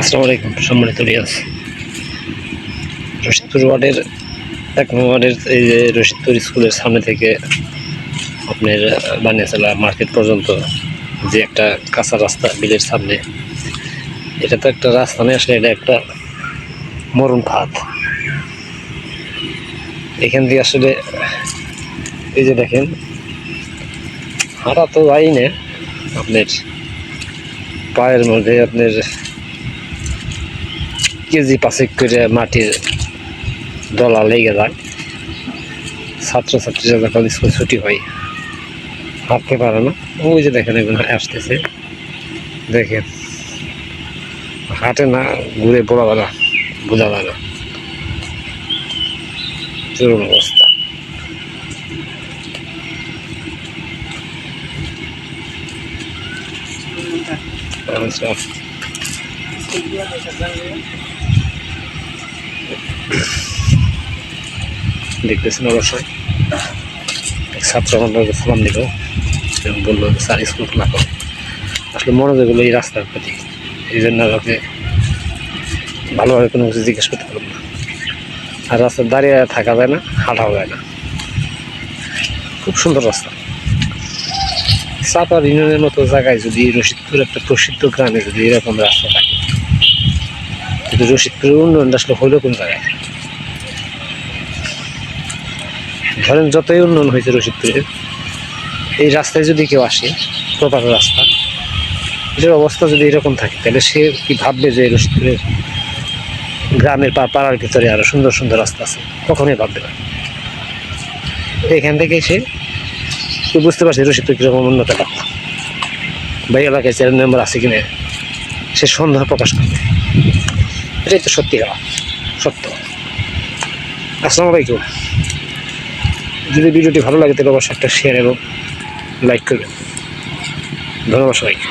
আসসালামু আলাইকুম সম্মানিত রিয়াজ। রশিদপুর ওয়ার্ডের 1 নম্বরের এই যে রশিদপুর স্কুলের সামনে থেকে আপনার বানিয়াচলা মার্কেট পর্যন্ত যে একটা কাঁচা রাস্তা বিলের সামনে, এটা তো একটা রাস্তা নেই, আসলে এটা একটা মরণ ফাঁদ। এখান দিয়ে আসলে এই যে দেখেন, হাঁটা তো যাই না, আপনার পায়ের মধ্যে আপনার কেজি 5 করে মাটির দলা লেগে যায়। ছাত্রছাত্রীরা যখন স্কুল ছুটি হয় হাঁটতে পারে না। ওই যে দেখেন এখন আসতেছে, দেখেন হাঁটে না, ঘুরে বোঝা যায় না, চরম অবস্থা। দেখতেছেন অবশ্যই ছাত্র আমাদের সালাম দিল এবং বললো স্যার স্কুল খোলা করে। আসলে মনোযোগ হলো এই রাস্তার প্রতি, এই জন্য আমাকে ভালোভাবে কোনো কিছু জিজ্ঞেস করতে পারলাম না। আর রাস্তায় দাঁড়িয়ে থাকা যায় না, হাঁটাও যায় না। খুব সুন্দর রাস্তা। চাপার ইউনিয়নের মতো জায়গায় যদি রশিদপুর একটা প্রসিদ্ধ গ্রামে যদি এরকম রাস্তা থাকে, কিন্তু রশিদপুরের উন্নয়নটা আসলে হইল কোন জায়গায়? ধরেন যতই উন্নয়ন হয়েছে রশিদপুরের, এই রাস্তায় যদি কেউ আসে, প্রপার রাস্তা, এটার অবস্থা যদি এরকম থাকে, তাহলে সে কি ভাববে যে রশিদপুরের গ্রামের পাড়ার ভিতরে আরো সুন্দর সুন্দর রাস্তা আছে? কখনোই ভাববে না। এখান থেকে সে বুঝতে পারছে রশিদপুর কিরকম উন্নতটা বা এলাকায় 4 নম্বর আছে কিনা, সে সন্দেহ প্রকাশ করবে। এটাই তো সত্যি সত্য। আসসালামু আলাইকুম। যদি ভিডিওটি ভালো লাগে তাহলে অবশ্যই একটা শেয়ার এবং লাইক করবেন। ধন্যবাদ সবাইকে।